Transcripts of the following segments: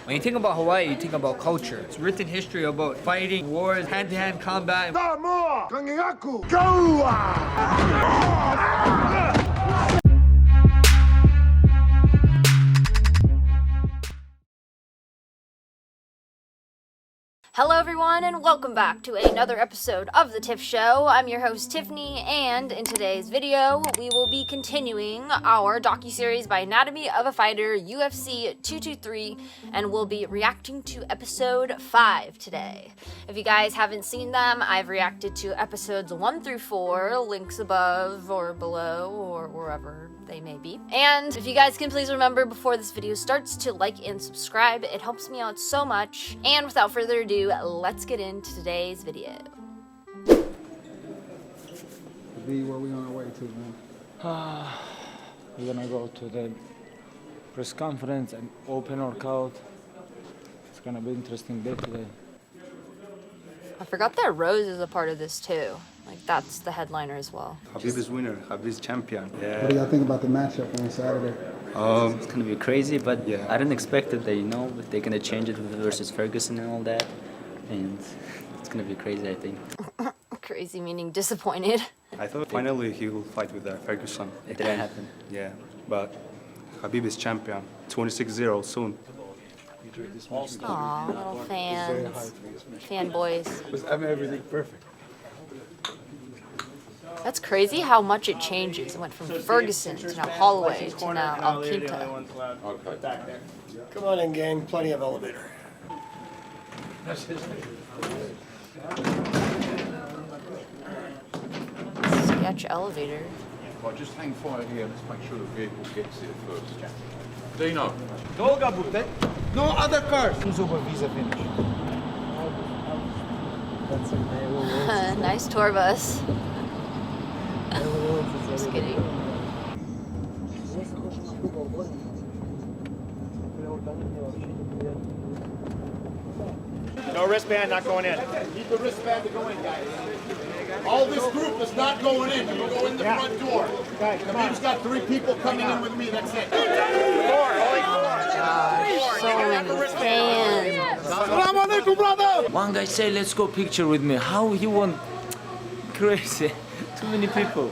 When you think about Hawaii, you think about culture. It's written history about fighting, wars, hand-to-hand combat. Hello everyone and welcome back to another episode of The Tiff Show. I'm your host Tiffany, and in today's video we will be continuing our docu-series by Anatomy of a Fighter UFC 223, and we'll be reacting to episode 5 today. If you guys haven't seen them, I've reacted to episodes 1 through 4, links above or below or wherever they may be. And if you guys can please remember before this video starts to like and subscribe, it helps me out so much. And without further ado, let's get into today's video. B, where we on our way to, man? We're gonna go to the press conference and open workout. It's gonna be an interesting day today. I forgot that Rose is a part of this too. Like, that's the headliner as well. Khabib is winner. Khabib is champion. Yeah. What do y'all think about the matchup on Saturday? It's gonna be crazy, but yeah, I didn't expect it. That they're gonna change it versus Ferguson and all that, and it's gonna be crazy. I think. Crazy meaning disappointed. I thought finally he will fight with Ferguson. It didn't happen. Yeah, but Khabib is champion. 26-0 soon. Aw, little fans. Fanboys. I'm everything perfect. That's crazy how much it changes. It went from Ferguson to now Holloway to now Alquinta. Come on in, gang. Plenty of elevator. Sketch elevator. Well, just hang fire here. Let's make sure the vehicle gets here first. Dino. No other cars. Nice tour bus. Just kidding. No wristband, not going in. Need the wristband to go in, guys. All this group is not going in. You go in the front door. Khabib's got 3 people coming in with me. That's it. Gosh, so many fans. Assalamu alaikum, brother. One guy say, "Let's go picture with me." How he want? Crazy. Too many people.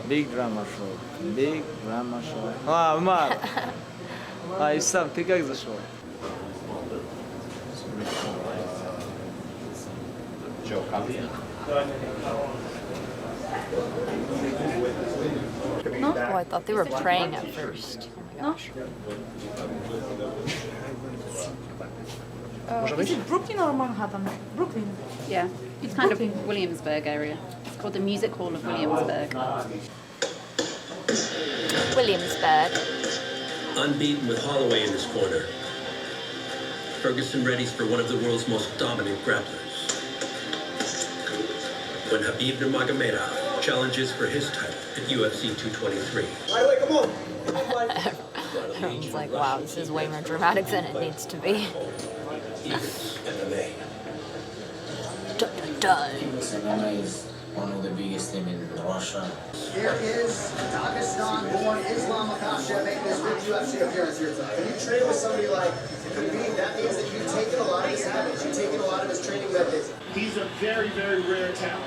Big drama show. Big drama show. Umar. Исам, ты как зашел? Oh, I thought they were praying at first. Oh my gosh. Is it Brooklyn or Manhattan? Brooklyn. Yeah, it's kind of Williamsburg area. It's called the Music Hall of Williamsburg. Williamsburg. Unbeaten with Holloway in his corner. Ferguson readies for one of the world's most dominant grapplers. When Khabib Nurmagomedov challenges for his title at UFC 223. Highway, come on. Everyone's like, wow, this is way more dramatic than it needs to be. MMA. MMA is one of the biggest teams in Russia. Here is Dagestan-born Islam Makhachev making his big UFC appearance here tonight. When you train with somebody like Khabib, that means that you've taken a lot of his habits, you've taken a lot of his training methods. He's a very, very rare talent.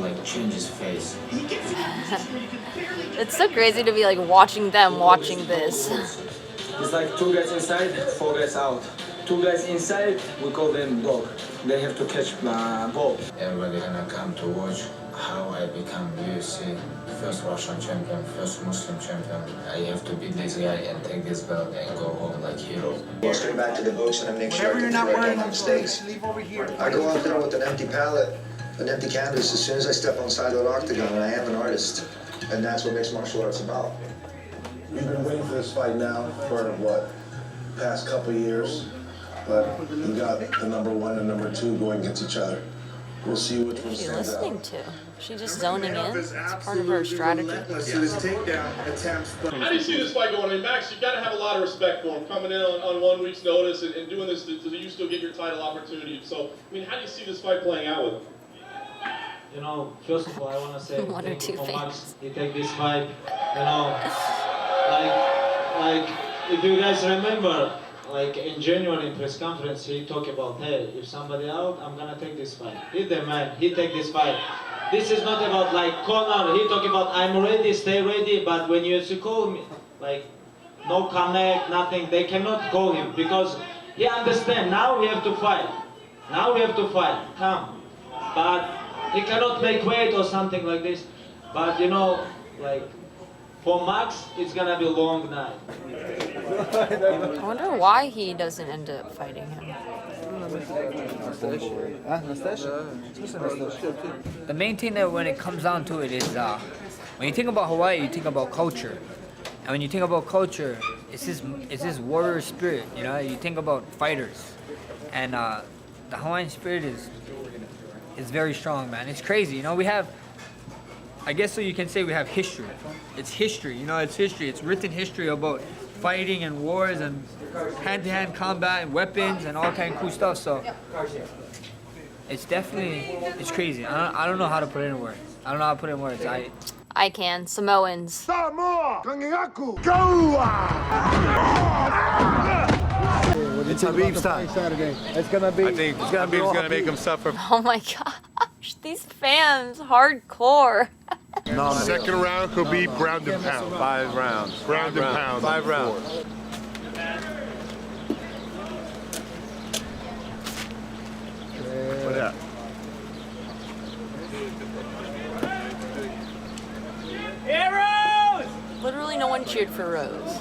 Like change his face. He gets it where you can barely get. It's so crazy to be like watching them watching this. It's like 2 guys inside, 4 guys out. 2 guys inside, we call them dog. They have to catch ball. Everybody gonna come to watch how I become UFC first Russian champion, first Muslim champion. I have to beat this guy and take this belt and go home like hero. Go straight back to the books and I make sure I get the right mistakes. I go out there with an empty palette, an empty canvas as soon as I step outside that octagon, and I am an artist. And that's what mixed martial arts about. You've been waiting for this fight now for what, past couple years, but you got the #1 and #2 going against each other. We'll see which one What's she stands out. listening to? She's just zoning in. It's part of her strategy. How do you see this fight going? I mean, Max, you got to have a lot of respect for him coming in on 1 week's notice and doing this so you still get your title opportunity. So, I mean, how do you see this fight playing out with him? You know, first of all, I want to say One or thank two you for fans. Max. He take this fight. You know, like if you guys remember, like in January in press conference, he talked about, hey, if somebody out, I'm gonna take this fight. He's the man. He take this fight. This is not about like Conor. He talk about I'm ready, stay ready. But when UFC call me, like no connect, nothing. They cannot call him because he understand. Now we have to fight. Now we have to fight. Come, but he cannot make weight or something like this. But you know, like for Max, it's gonna be a long night. I wonder why he doesn't end up fighting him. The main thing that when it comes down to it is when you think about Hawaii, you think about culture, and when you think about culture, it's this warrior spirit. You know, you think about fighters, and the Hawaiian spirit is very strong, man. It's crazy. You know, we have, I guess so you can say we have history. It's history. You know, it's history. It's written history about fighting and wars and hand-to-hand combat and weapons and all kind of cool stuff. So it's definitely, it's crazy. I don't know how to put it in words. I don't know how to put it in words. I can. Samoans. Samoa! Kangiaku! It's Khabib's time. Saturday. It's gonna be. I think Khabib's gonna make him suffer. Oh my gosh, these fans, hardcore. Second round, Khabib ground and pound. 5 rounds. Ground and pound. 5 rounds. What up? Literally no one cheered for Rose.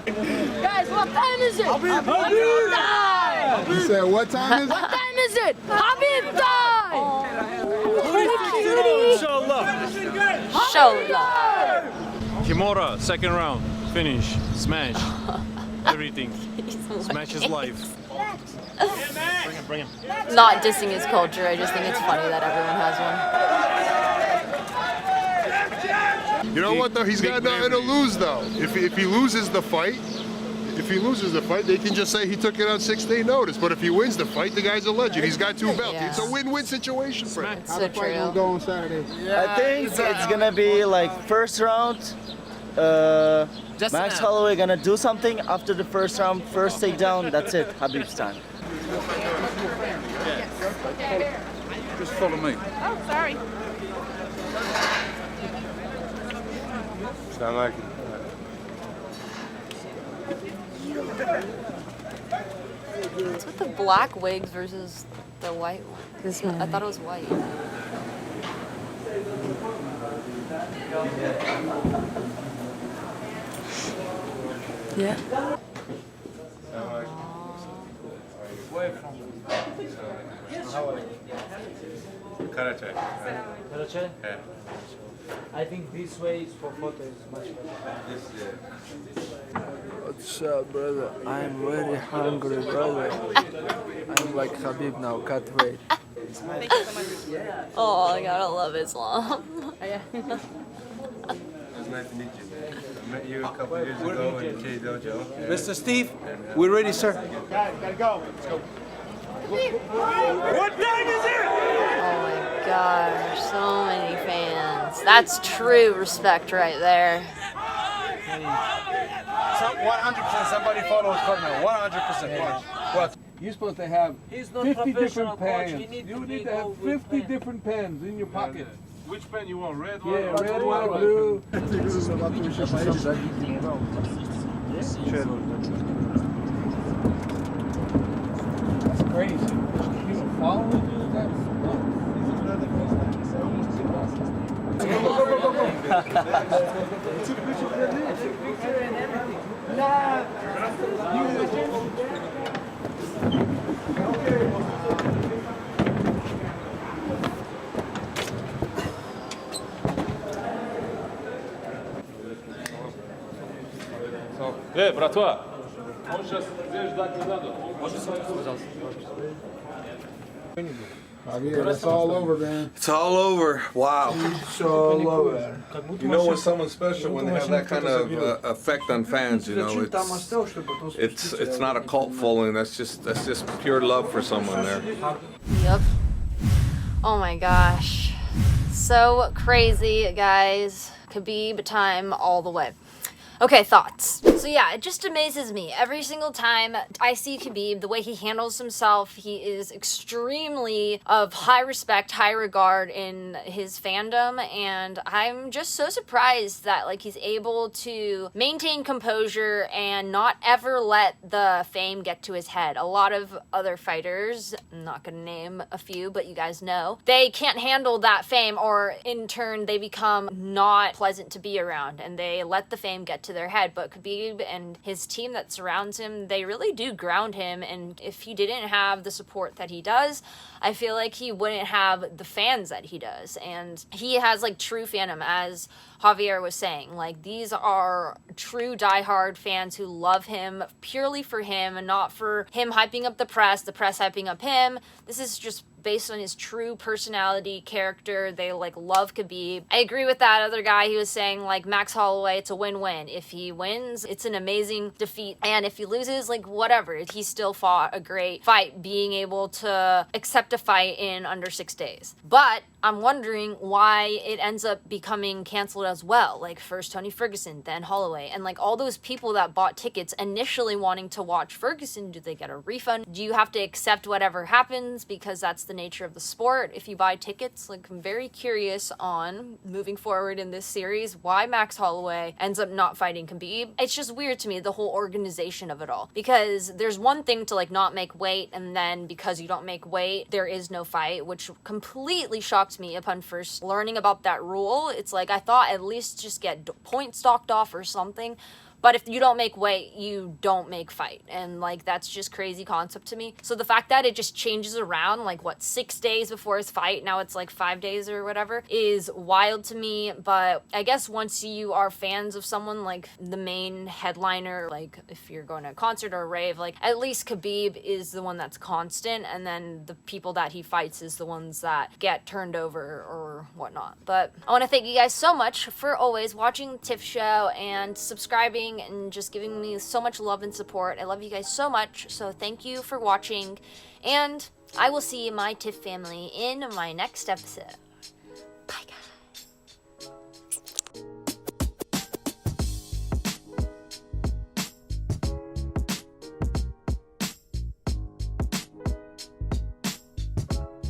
Guys, what time is it? Habib time! You said what time is it? What time is it? Habib time! Show love. Kimura, second round, finish, smash, everything. Smash his life. Bring him. Not dissing his culture, I just think it's funny that everyone has one. You know what though? He's got nothing to lose though. If he loses the fight, they can just say he took it on 6-day notice. But if he wins the fight, the guy's a legend. He's got 2 belts. Yeah. It's a win-win situation for him. It's so true. Go on Saturday. I think it's gonna be like first round. Max Holloway gonna do something after the first round, first takedown. That's it. Khabib's time. Just follow me. Oh, sorry. Sound like it. What's with the black wigs versus the white one? I thought it was white. Yeah. Karate. Karate? Yeah. I think this way is for photo is much better. What's up, brother? I'm very hungry, brother. I'm like Khabib now, can't wait. Oh my god, I love Islam. It's nice to meet you. I met you a couple years ago in K Dojo. Mr. Steve, we're ready, sir. Gotta go. Let's go. What time is it? Oh my gosh, so many fans. That's true respect right there. 100% somebody follows Cardinal, 100%. What? You're supposed to have 50 different pens. You need to have 50 different pens in your pocket. Which pen you want? Red, Yeah, red, white, blue. That's crazy. People following you? That's братва, он сейчас здесь ждать не надо. Yeah, it's all over, man. It's all over. Wow. It's all over. You know when someone's special when they have that kind of effect on fans. You know, it's not a cult following. That's just pure love for someone there. Yep. Oh my gosh. So crazy, guys. Khabib time all the way. Okay, thoughts. So yeah, it just amazes me. Every single time I see Khabib, the way he handles himself, he is extremely of high respect, high regard in his fandom, and I'm just so surprised that like he's able to maintain composure and not ever let the fame get to his head. A lot of other fighters, I'm not gonna name a few, but you guys know, they can't handle that fame, or in turn they become not pleasant to be around and they let the fame get to their head. But Khabib and his team that surrounds him, they really do ground him, and if he didn't have the support that he does, I feel like he wouldn't have the fans that he does. And he has like true fandom, as Javier was saying. Like, these are true diehard fans who love him purely for him and not for him hyping up the press hyping up him. This is just based on his true personality, character. They like love Khabib. I agree with that other guy. He was saying like Max Holloway, it's a win-win. If he wins, it's an amazing defeat, and if he loses, like whatever, he still fought a great fight, being able to accept a fight in under 6 days. But I'm wondering why it ends up becoming canceled as well. Like, first Tony Ferguson, then Holloway, and like all those people that bought tickets initially wanting to watch Ferguson, do they get a refund? Do you have to accept whatever happens because that's the nature of the sport if you buy tickets? Like, I'm very curious on moving forward in this series why Max Holloway ends up not fighting Khabib. It's just weird to me, the whole organization of it all, because there's one thing to like not make weight, and then because you don't make weight there is no fight, which completely shocked me upon first learning about that rule. It's like, I thought at least just get points docked off or something, but if you don't make weight, you don't make fight. And like, that's just crazy concept to me. So the fact that it just changes around, like what, 6 days before his fight, now it's like 5 days or whatever, is wild to me. But I guess once you are fans of someone, like the main headliner, like if you're going to a concert or a rave, like at least Khabib is the one that's constant, and then the people that he fights is the ones that get turned over or whatnot. But I want to thank you guys so much for always watching the Tiff Show and subscribing and just giving me so much love and support. I love you guys so much, so thank you for watching, and I will see my Tiff family in my next episode. Bye, guys.